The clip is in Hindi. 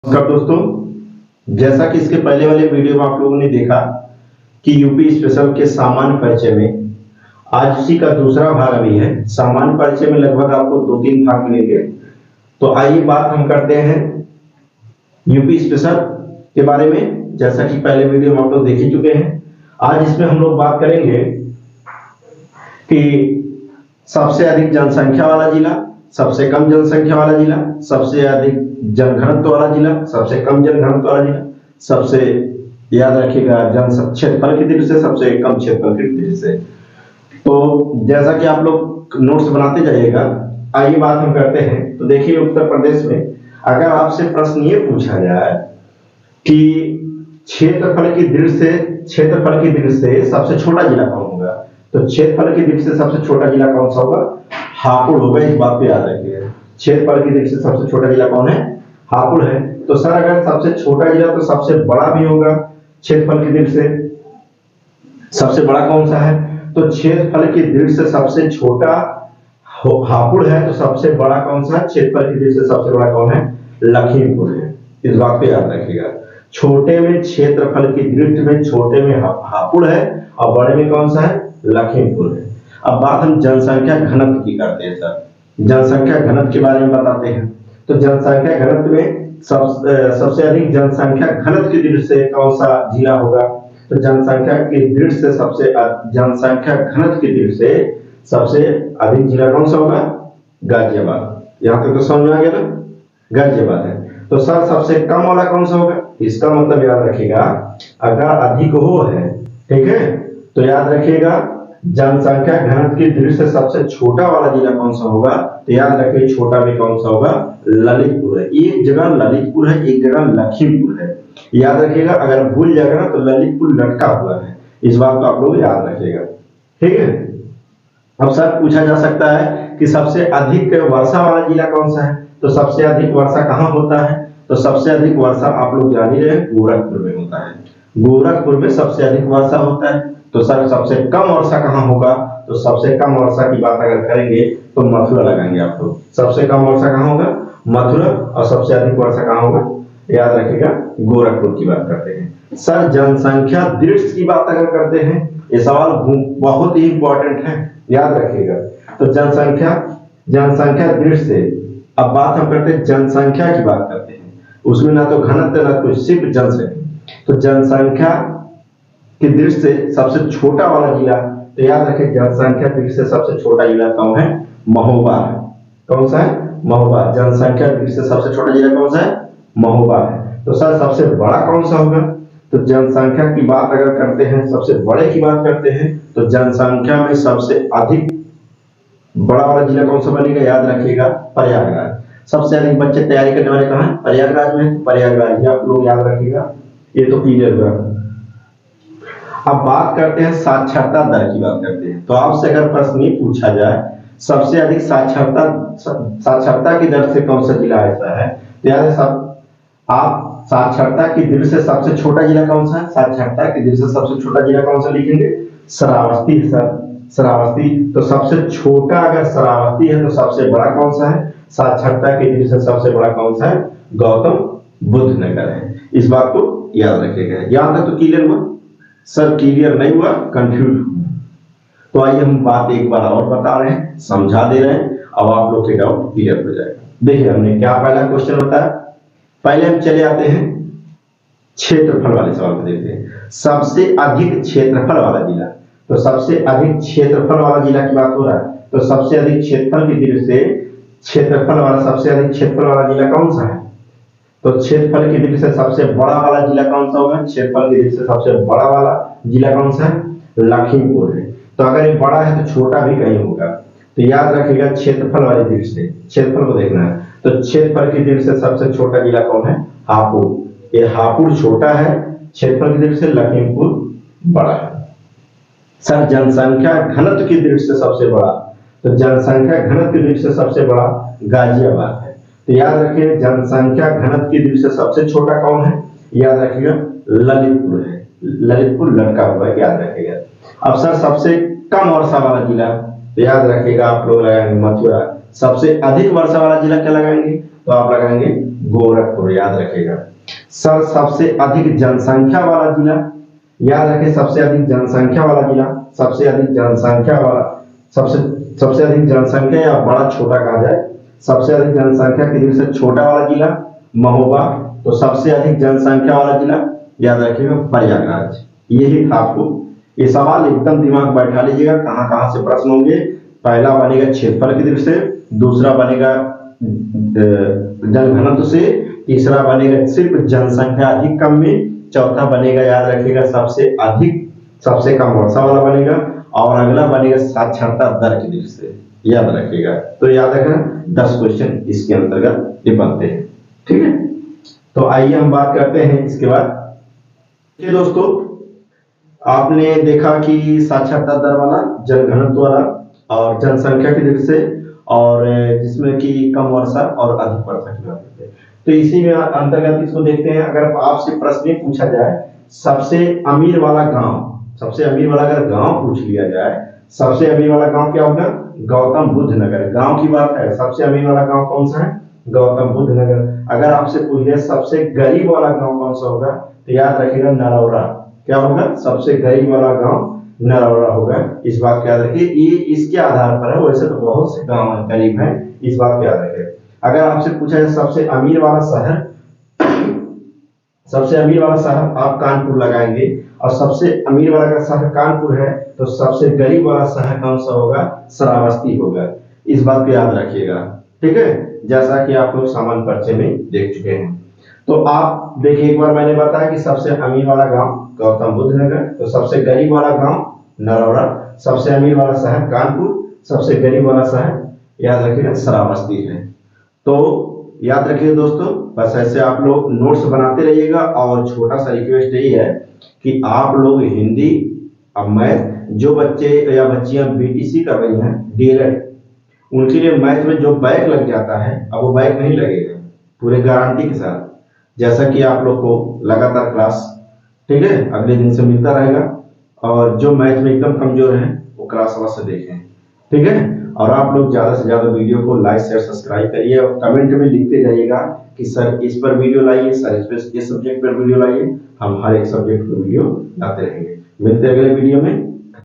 नमस्कार दोस्तों, जैसा कि इसके पहले वाले वीडियो में आप लोगों ने देखा कि यूपी स्पेशल के सामान्य परिचय में आज उसी का दूसरा भाग अभी है। सामान्य परिचय में लगभग आपको 2-3 भाग मिलेंगे। तो आइए बात हम करते हैं यूपी स्पेशल के बारे में। जैसा कि पहले वीडियो में आप लोग देख ही चुके हैं, आज इसमें हम लोग बात करेंगे कि सबसे अधिक जनसंख्या वाला जिला, सबसे कम जनसंख्या वाला जिला, सबसे अधिक जनघनत्व वाला जिला, सबसे कम जनघनत्व वाला जिला, सबसे याद रखिएगा क्षेत्रफल की दृष्टि से सबसे कम क्षेत्रफल की दृष्टि से। तो जैसा कि आप लोग नोट्स बनाते जाइएगा, आइए बात हम करते हैं। तो देखिए, उत्तर प्रदेश में अगर आपसे प्रश्न ये पूछा जाए कि क्षेत्रफल की दृष्टि से सबसे छोटा जिला कौन होगा, तो क्षेत्रफल की दृष्टि से सबसे छोटा जिला कौन सा होगा? हापुड़ होगा। इस बात को याद रखिएगा, क्षेत्रफल की दृष्टि से सबसे छोटा जिला कौन है? हापुड़ है। तो सर अगर सबसे छोटा जिला तो सबसे बड़ा भी होगा क्षेत्रफल की दृष्टि से, सबसे बड़ा कौन सा है? तो क्षेत्रफल की दृष्टि से सबसे छोटा हापुड़ है, तो सबसे बड़ा कौन सा है? क्षेत्रफल की दृष्टि से सबसे बड़ा कौन है? लखीमपुर है। इस बात को याद रखिएगा, छोटे में क्षेत्रफल की दृष्टि में छोटे में हापुड़ है और बड़े में कौन सा है? लखीमपुर है। अब बात हम जनसंख्या घनत्व की करते हैं। सर जनसंख्या घनत्व के बारे में बताते हैं। तो जनसंख्या घनत्व में सबसे अधिक जनसंख्या घनत्व की दृष्टि से कौन सा जिला होगा? तो जनसंख्या की दृष्टि से जनसंख्या घनत्व की दृष्टि से सबसे अधिक जिला कौन सा होगा? गाजियाबाद। यहाँ तक तो समझ में आ गया ना? गाजियाबाद है। तो सर सबसे कम वाला कौन सा होगा? इसका मतलब याद रखिएगा, अगर अधिक हो है, ठीक है, तो याद रखिएगा जनसंख्या घनत्व की दृष्टि से सबसे छोटा वाला जिला कौन सा होगा? तो याद रखिए छोटा में कौन सा होगा? ललितपुर है। एक जगह ललितपुर है, एक जगह लखीमपुर है। याद रखिएगा, अगर भूल जाएगा ना तो ललितपुर लटका हुआ है। इस बात को आप लोग याद रखिएगा, ठीक है। अब सर पूछा जा सकता है कि सबसे अधिक वर्षा वाला जिला कौन सा है? तो सबसे अधिक वर्षा कहाँ होता है? तो सबसे अधिक वर्षा आप लोग जान ही रहे हैं, गोरखपुर में होता है। गोरखपुर में सबसे अधिक वर्षा होता है। तो सर सबसे कम वर्षा कहाँ होगा? तो सबसे कम वर्षा की बात अगर करेंगे तो मथुरा लगाएंगे आप लोग। सबसे कम वर्षा कहाँ होगा? मथुरा। और सबसे अधिक वर्षा कहाँ होगा? याद रखिएगा, गोरखपुर की बात करते हैं। सर जनसंख्या दृष्टि की बात अगर करते हैं, ये सवाल बहुत ही इंपॉर्टेंट है, याद रखिएगा। तो जनसंख्या दृष्टि से अब बात हम करते हैं, जनसंख्या की बात करते हैं, उसमें ना तो घनत्व ना कुछ, सिर्फ जनसंख्या। तो जनसंख्या की दृष्टि से सबसे छोटा वाला जिला, तो याद रखें जनसंख्या दृष्टि से सबसे छोटा जिला कौन है? महोबा है। कौन सा है? महोबा। जनसंख्या दृष्टि से सबसे छोटा जिला कौन सा है? महोबा है। तो सर सबसे बड़ा कौन सा होगा? तो जनसंख्या की बात अगर करते हैं, सबसे बड़े की बात करते हैं, तो जनसंख्या में सबसे अधिक बड़ा वाला जिला कौन सा बनेगा? याद रखिएगा, प्रयागराज। सबसे अधिक बच्चे तैयारी करने वाले कहाँ है? प्रयागराज में। प्रयागराज आप लोग याद रखिएगा, ये तो क्लियर हुआ। अब बात करते हैं साक्षरता दर की बात करते हैं। तो आपसे अगर प्रश्न ये पूछा जाए सबसे अधिक साक्षरता की दर से कौन सा जिला ऐसा है, तो याद है सब आप साक्षरता की दृष्टि से सबसे छोटा जिला कौन सा है? साक्षरता की दृष्टि से सबसे छोटा जिला कौन सा लिखेंगे? श्रावस्ती। सर श्रावस्ती। तो सबसे छोटा अगर श्रावस्ती है तो सबसे बड़ा कौन सा है? साक्षरता की दृष्टि से सबसे बड़ा कौन सा है? गौतम बुद्ध नगर है। इस बात को याद रखिएगा। यहां तक तो क्लियर हुआ? सर क्लियर नहीं हुआ, कंफ्यूज हुआ, तो आइए हम बात एक बार और बता रहे हैं, समझा दे रहे हैं, अब आप लोग के डाउट क्लियर हो जाएगा। देखिए हमने क्या पहला क्वेश्चन बताया। पहले हम चले आते हैं क्षेत्रफल वाले सवाल को देखते हैं। सबसे अधिक क्षेत्रफल वाला जिला, तो सबसे अधिक क्षेत्रफल वाला जिला की बात हो रहा है, तो सबसे अधिक क्षेत्रफल की दृष्टि से सबसे अधिक क्षेत्रफल वाला जिला कौन सा है? तो क्षेत्रफल की दृष्टि से सबसे बड़ा वाला जिला कौन सा होगा? क्षेत्रफल की दृष्टि से सबसे बड़ा वाला जिला कौन सा है? लखीमपुर है। तो अगर ये बड़ा है तो छोटा भी कहीं होगा, तो याद रखिएगा क्षेत्रफल वाली दृष्टि से क्षेत्रफल को देखना है। तो क्षेत्रफल की दृष्टि से सबसे छोटा जिला कौन है? हापुड़। ये हापुड़ छोटा है, क्षेत्रफल की दृष्टि से लखीमपुर बड़ा है। सर जनसंख्या घनत्व की दृष्टि से सबसे बड़ा, तो जनसंख्या घनत्व की दृष्टि से सबसे बड़ा गाजियाबाद है। तो याद रखिए जनसंख्या घनत्व की दृष्टि से सबसे छोटा कौन है? याद रखिएगा ललितपुर है। ललितपुर लटका हुआ है, याद रखिएगा। अब सर सबसे कम वर्षा वाला जिला, तो याद रखिएगा आप लोग लगाएंगे मथुरा। सबसे अधिक वर्षा वाला जिला क्या लगाएंगे? तो आप लगाएंगे गोरखपुर, याद रखिएगा। सर सबसे अधिक जनसंख्या वाला जिला, याद रखें, सबसे अधिक जनसंख्या वाला जिला, सबसे अधिक जनसंख्या वाला, सबसे अधिक जनसंख्या या बड़ा छोटा कहा जाए, सबसे अधिक जनसंख्या की दृष्टि से छोटा वाला जिला महोबा, तो सबसे अधिक जनसंख्या वाला जिला याद रखिएगा प्रयागराज। यही था आपको, ये सवाल एकदम दिमाग बैठा लीजिएगा, कहां कहां से प्रश्न होंगे। पहला बनेगा क्षेत्रफल की दृष्टि से, दूसरा बनेगा जनघनत्व से, तीसरा बनेगा सिर्फ जनसंख्या अधिक कम में, चौथा बनेगा याद रखिएगा सबसे अधिक सबसे कम वर्षा वाला बनेगा, और अगला बनेगा साक्षरता दर की दृष्टि से, याद रखिएगा। तो याद रखना 10 क्वेश्चन इसके अंतर्गत ये बनते हैं, ठीक है। तो आइए हम बात करते हैं इसके बाद। ये दोस्तों आपने देखा कि साक्षरता दर वाला, जनघनत्व वाला और जनसंख्या की दृष्टि से, और जिसमें कि कम वर्षा और अधिक वर्षा की बात करते हैं। तो इसी में अंतर्गत इसको देखते हैं। अगर आपसे प्रश्न पूछा जाए सबसे अमीर वाला गांव, सबसे अमीर वाला अगर गांव पूछ लिया जाए, सबसे अमीर वाला गांव क्या होगा? गौतम बुद्ध नगर। गांव की बात है, सबसे अमीर वाला गांव कौन सा है? गौतम बुद्ध नगर। अगर आपसे पूछ लिया सबसे गरीब वाला गांव कौन सा होगा, तो याद रखिएगा नरौरा। क्या होगा? सबसे गरीब वाला गांव नरौरा होगा। इस बात को याद रखिए, ये इसके आधार पर है, वैसे तो बहुत से गांव गरीब हैं, इस बात को याद रखिए। अगर आपसे पूछा जाए सबसे अमीर वाला शहर, सबसे अमीर वाला शहर आप कानपुर लगाएंगे, और सबसे अमीर वाला अगर शहर कानपुर है तो सबसे गरीब वाला शहर कौन सा होगा? श्रावस्ती होगा। इस बात को याद रखिएगा, ठीक है, जैसा कि आप लोग सामान्य परिचय में देख चुके हैं। तो आप देखिए, एक बार मैंने बताया कि सबसे अमीर वाला गांव गौतम बुद्ध नगर, तो सबसे गरीब वाला गांव नरौरा, सबसे अमीर वाला शहर कानपुर, सबसे गरीब वाला शहर याद रखिएगा श्रावस्ती है। तो याद रखिए दोस्तों, बस ऐसे आप लोग नोट्स बनाते रहिएगा। और छोटा सा रिक्वेस्ट यही है कि आप लोग हिंदी और मैथ, जो बच्चे या बच्चियां बीटीसी कर रही हैं डीएलएड, उनके लिए मैथ में जो बैक लग जाता है, अब वो बैक नहीं लगेगा, पूरे गारंटी के साथ, जैसा कि आप लोग को लगातार क्लास, ठीक है, अगले दिन से मिलता रहेगा। और जो मैथ में एकदम कमजोर है वो क्लास अवश्य देखें, ठीक है। और आप लोग ज्यादा से ज्यादा वीडियो को लाइक शेयर सब्सक्राइब करिए, और कमेंट में लिखते जाइएगा कि सर इस पर वीडियो लाइए, सर इस सब्जेक्ट पर वीडियो लाइए। हम हर एक सब्जेक्ट पर वीडियो लाते रहेंगे। मिलते हैं अगले वीडियो में।